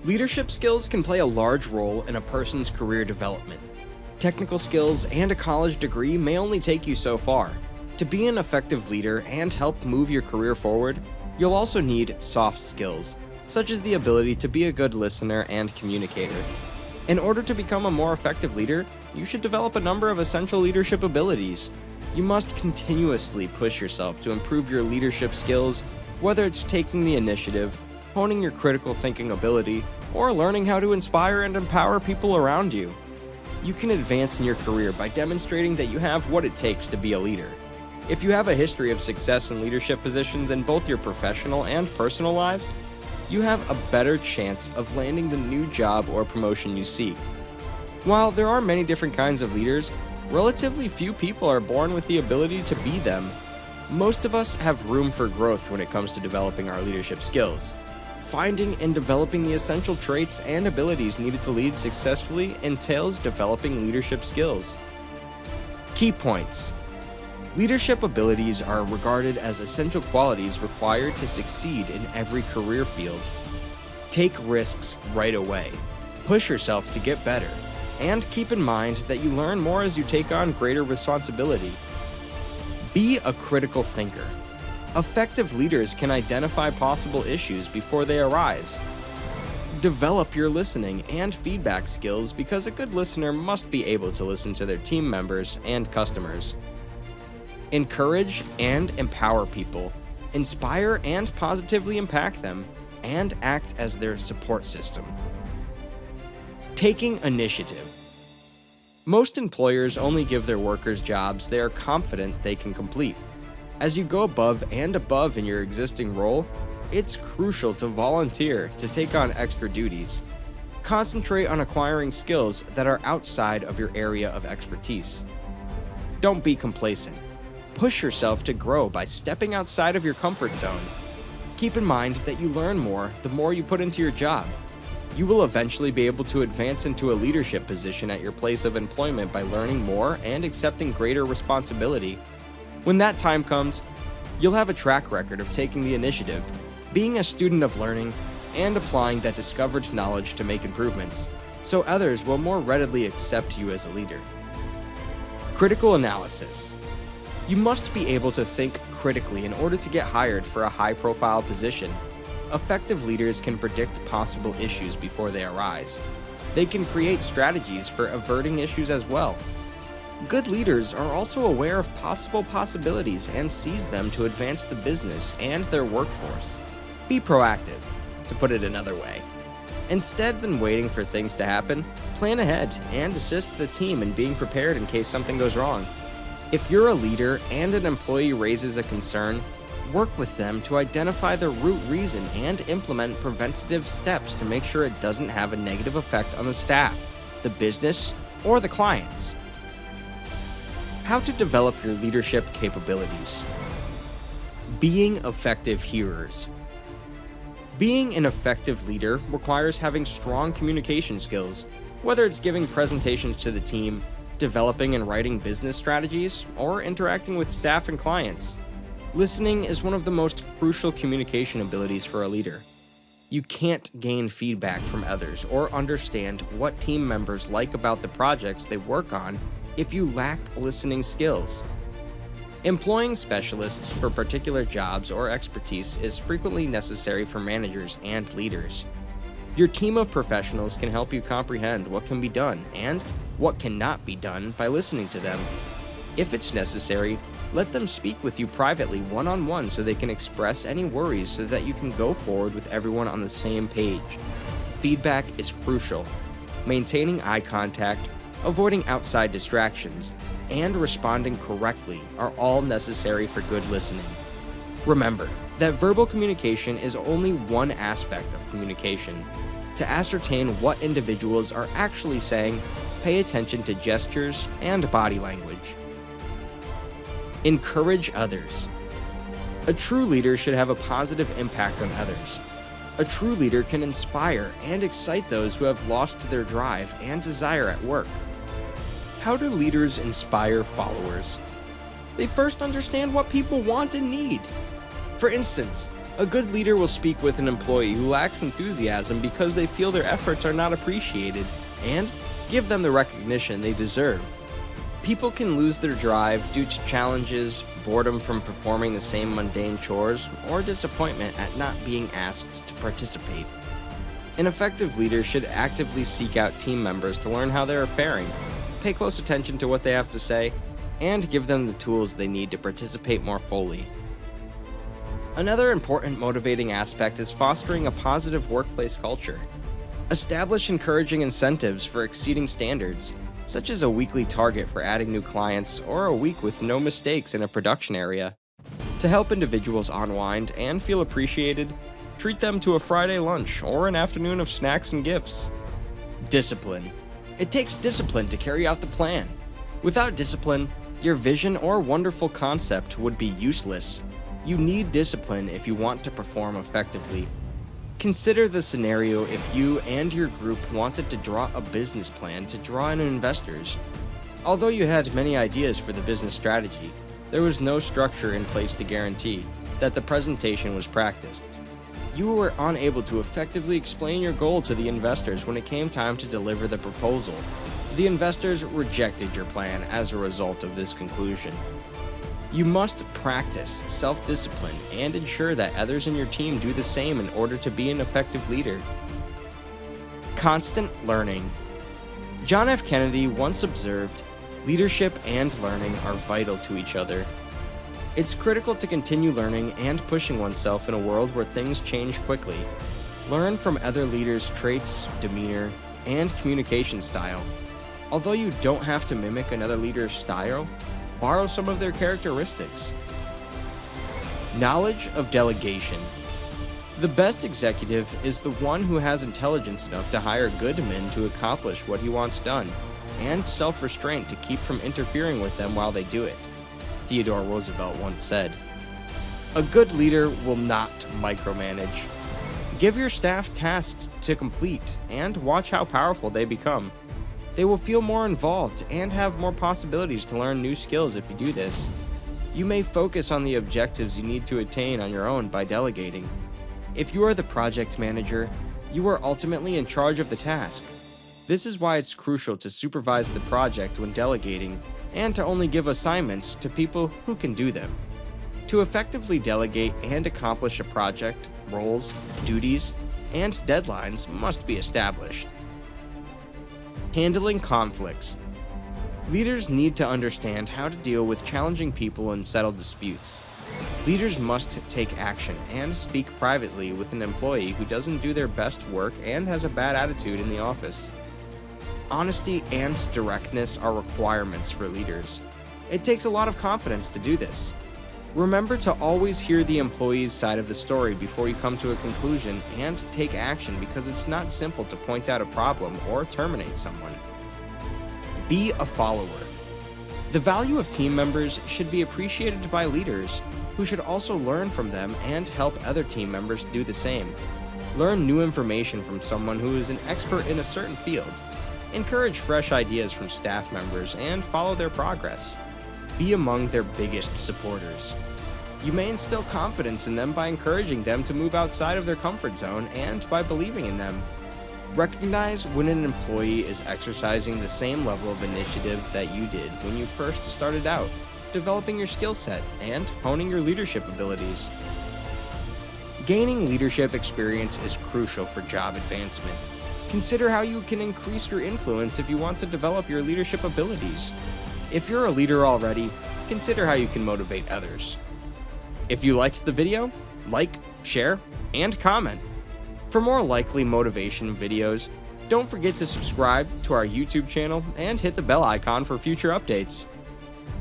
Leadership skills can play a large role in a person's career development. Technical skills and a college degree may only take you so far. To be an effective leader and help move your career forward, you'll also need soft skills, such as the ability to be a good listener and communicator. In order to become a more effective leader, you should develop a number of essential leadership abilities. You must continuously push yourself to improve your leadership skills, whether it's taking the initiative, honing your critical thinking ability, or learning how to inspire and empower people around you. You can advance in your career by demonstrating that you have what it takes to be a leader. If you have a history of success in leadership positions in both your professional and personal lives, you have a better chance of landing the new job or promotion you seek. While there are many different kinds of leaders, relatively few people are born with the ability to be them. Most of us have room for growth when it comes to developing our leadership skills. Finding and developing the essential traits and abilities needed to lead successfully entails developing leadership skills. Key points. Leadership abilities are regarded as essential qualities required to succeed in every career field. Take risks right away. Push yourself to get better. And keep in mind that you learn more as you take on greater responsibility. Be a critical thinker. Effective leaders can identify possible issues before they arise. Develop your listening and feedback skills because a good listener must be able to listen to their team members and customers. Encourage and empower people. Inspire and positively impact them, and act as their support system. Taking initiative. Most employers only give their workers jobs they are confident they can complete. As you go above and above in your existing role, it's crucial to volunteer to take on extra duties. Concentrate on acquiring skills that are outside of your area of expertise. Don't be complacent. Push yourself to grow by stepping outside of your comfort zone. Keep in mind that you learn more the more you put into your job. You will eventually be able to advance into a leadership position at your place of employment by learning more and accepting greater responsibility. When that time comes, you'll have a track record of taking the initiative, being a student of learning, and applying that discovered knowledge to make improvements, so others will more readily accept you as a leader. Critical analysis. You must be able to think critically in order to get hired for a high-profile position. Effective leaders can predict possible issues before they arise. They can create strategies for averting issues as well. Good leaders are also aware of possible possibilities and seize them to advance the business and their workforce. Be proactive, to put it another way. Instead than waiting for things to happen, plan ahead and assist the team in being prepared in case something goes wrong. If you're a leader and an employee raises a concern, work with them to identify the root reason and implement preventative steps to make sure it doesn't have a negative effect on the staff, the business, or the clients. How to develop your leadership capabilities. Being effective hearers. Being an effective leader requires having strong communication skills, whether it's giving presentations to the team, developing and writing business strategies, or interacting with staff and clients. Listening is one of the most crucial communication abilities for a leader. You can't gain feedback from others or understand what team members like about the projects they work on if you lack listening skills. Employing specialists for particular jobs or expertise is frequently necessary for managers and leaders. Your team of professionals can help you comprehend what can be done and what cannot be done by listening to them. If it's necessary, let them speak with you privately one-on-one so they can express any worries so that you can go forward with everyone on the same page. Feedback is crucial. Maintaining eye contact, avoiding outside distractions, and responding correctly are all necessary for good listening. Remember that verbal communication is only one aspect of communication. To ascertain what individuals are actually saying, pay attention to gestures and body language. Encourage others. A true leader should have a positive impact on others. A true leader can inspire and excite those who have lost their drive and desire at work. How do leaders inspire followers? They first understand what people want and need. For instance, A good leader will speak with an employee who lacks enthusiasm because they feel their efforts are not appreciated, and give them the recognition they deserve. People can lose their drive due to challenges, boredom from performing the same mundane chores, or disappointment at not being asked to participate. An effective leader should actively seek out team members to learn how they are faring, pay close attention to what they have to say, and give them the tools they need to participate more fully. Another important motivating aspect is fostering a positive workplace culture. Establish encouraging incentives for exceeding standards, such as a weekly target for adding new clients or a week with no mistakes in a production area. To help individuals unwind and feel appreciated, treat them to a Friday lunch or an afternoon of snacks and gifts. Discipline. It takes discipline to carry out the plan. Without discipline, your vision or wonderful concept would be useless. You need discipline if you want to perform effectively. Consider the scenario if you and your group wanted to draw a business plan to draw in investors. Although you had many ideas for the business strategy, there was no structure in place to guarantee that the presentation was practiced. You were unable to effectively explain your goal to the investors when it came time to deliver the proposal. The investors rejected your plan as a result of this conclusion. You must practice self-discipline and ensure that others in your team do the same in order to be an effective leader. Constant learning. John F. Kennedy once observed, "Leadership and learning are vital to each other." It's critical to continue learning and pushing oneself in a world where things change quickly. Learn from other leaders' traits, demeanor, and communication style. Although you don't have to mimic another leader's style, borrow some of their characteristics. Knowledge of delegation. The best executive is the one who has intelligence enough to hire good men to accomplish what he wants done, and self-restraint to keep from interfering with them while they do it. Theodore Roosevelt once said. A good leader will not micromanage. Give your staff tasks to complete and watch how powerful they become. They will feel more involved and have more possibilities to learn new skills if you do this. You may focus on the objectives you need to attain on your own by delegating. If you are the project manager, you are ultimately in charge of the task. This is why it's crucial to supervise the project when delegating and to only give assignments to people who can do them. To effectively delegate and accomplish a project, roles, duties, and deadlines must be established. Handling conflicts. Leaders need to understand how to deal with challenging people and settle disputes. Leaders must take action and speak privately with an employee who doesn't do their best work and has a bad attitude in the office. Honesty and directness are requirements for leaders. It takes a lot of confidence to do this. Remember to always hear the employee's side of the story before you come to a conclusion and take action, because it's not simple to point out a problem or terminate someone. Be a follower. The value of team members should be appreciated by leaders, who should also learn from them and help other team members do the same. Learn new information from someone who is an expert in a certain field. Encourage fresh ideas from staff members and follow their progress. Be among their biggest supporters. You may instill confidence in them by encouraging them to move outside of their comfort zone and by believing in them. Recognize when an employee is exercising the same level of initiative that you did when you first started out, developing your skill set and honing your leadership abilities. Gaining leadership experience is crucial for job advancement. Consider how you can increase your influence if you want to develop your leadership abilities. If you're a leader already, consider how you can motivate others. If you liked the video, like, share, and comment. For more likely motivation videos, don't forget to subscribe to our YouTube channel and hit the bell icon for future updates.